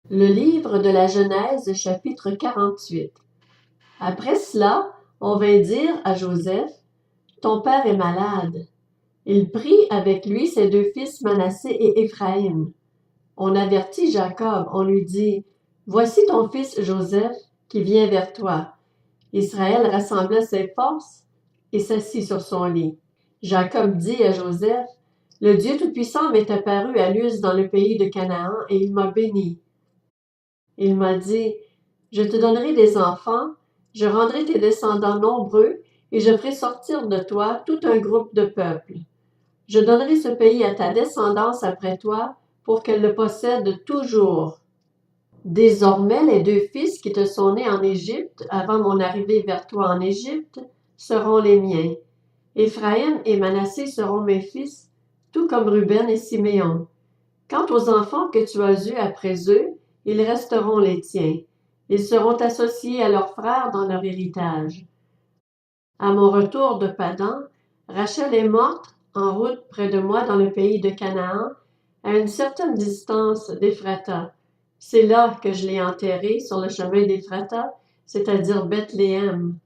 Le livre de la Genèse, chapitre 48. Après cela, on vint dire à Joseph, « Ton père est malade. » Il prit avec lui ses deux fils Manassé et Éphraïm. On avertit Jacob, on lui dit, « Voici ton fils Joseph qui vient vers toi. » Israël rassembla ses forces et s'assit sur son lit. Jacob dit à Joseph, « Le Dieu Tout-Puissant m'est apparu à Luz dans le pays de Canaan et il m'a béni. Il m'a dit, « Je te donnerai des enfants, je rendrai tes descendants nombreux, et je ferai sortir de toi tout un groupe de peuples. Je donnerai ce pays à ta descendance après toi, pour qu'elle le possède toujours. Désormais, les deux fils qui te sont nés en Égypte, avant mon arrivée vers toi en Égypte, seront les miens. Éphraïm et Manassé seront mes fils, tout comme Ruben et Siméon. Quant aux enfants que tu as eus après eux, ils resteront les tiens. Ils seront associés à leurs frères dans leur héritage. À mon retour de Padan, Rachel est morte en route près de moi dans le pays de Canaan, à une certaine distance d'Éphrata. C'est là que je l'ai enterrée, sur le chemin d'Éphrata, c'est-à-dire Bethléem.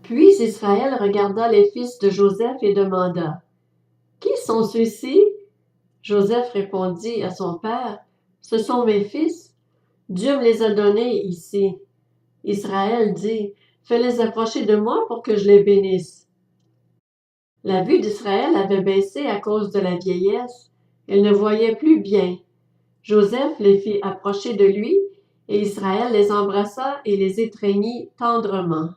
Puis Israël regarda les fils de Joseph et demanda, « Qui sont ceux-ci? » Joseph répondit à son père, « Ce sont mes fils. Dieu me les a donnés ici. » Israël dit, « Fais-les approcher de moi pour que je les bénisse. » La vue d'Israël avait baissé à cause de la vieillesse. Elle ne voyait plus bien. Joseph les fit approcher de lui, et Israël les embrassa et les étreignit tendrement.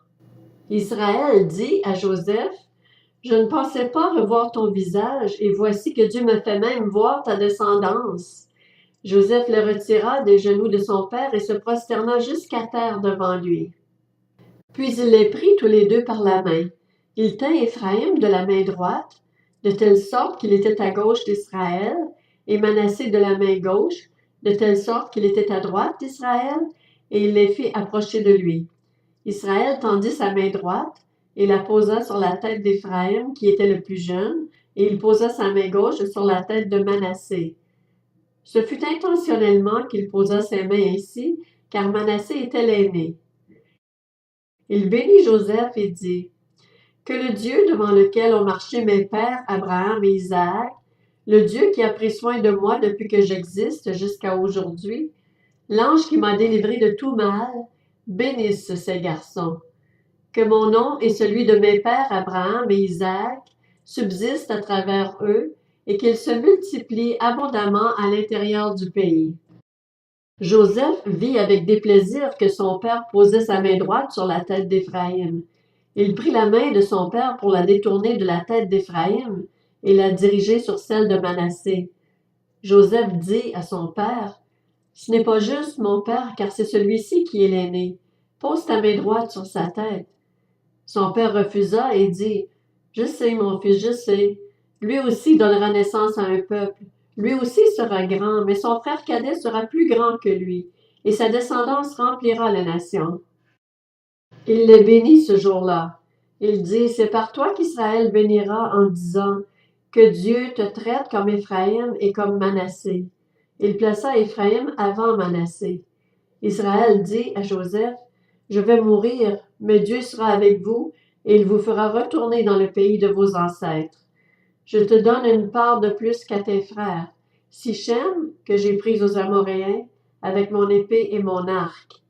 Israël dit à Joseph, « Je ne pensais pas revoir ton visage, et voici que Dieu me fait même voir ta descendance. » Joseph le retira des genoux de son père et se prosterna jusqu'à terre devant lui. Puis il les prit tous les deux par la main. Il tint Éphraïm de la main droite, de telle sorte qu'il était à gauche d'Israël, et Manassé de la main gauche, de telle sorte qu'il était à droite d'Israël, et il les fit approcher de lui. Israël tendit sa main droite et la posa sur la tête d'Éphraïm, qui était le plus jeune, et il posa sa main gauche sur la tête de Manassé. Ce fut intentionnellement qu'il posa ses mains ainsi, car Manassé était l'aîné. Il bénit Joseph et dit, « Que le Dieu devant lequel ont marché mes pères Abraham et Isaac, le Dieu qui a pris soin de moi depuis que j'existe jusqu'à aujourd'hui, l'ange qui m'a délivré de tout mal, bénisse ces garçons. Que mon nom et celui de mes pères Abraham et Isaac subsistent à travers eux, et qu'ils se multiplient abondamment à l'intérieur du pays. » Joseph vit avec déplaisir que son père posait sa main droite sur la tête d'Éphraïm. Il prit la main de son père pour la détourner de la tête d'Éphraïm et la diriger sur celle de Manassé. Joseph dit à son père, « Ce n'est pas juste, mon père, car c'est celui-ci qui est l'aîné. Pose ta main droite sur sa tête. » Son père refusa et dit, « Je sais, mon fils, je sais. Lui aussi donnera naissance à un peuple. Lui aussi sera grand, mais son frère cadet sera plus grand que lui, et sa descendance remplira la nation. » Il les bénit ce jour-là. Il dit, « C'est par toi qu'Israël bénira en disant, que Dieu te traite comme Éphraïm et comme Manassé. » Il plaça Éphraïm avant Manassé. Israël dit à Joseph, « Je vais mourir, mais Dieu sera avec vous, et il vous fera retourner dans le pays de vos ancêtres. Je te donne une part de plus qu'à tes frères, Sichem, que j'ai prise aux Amoréens, avec mon épée et mon arc.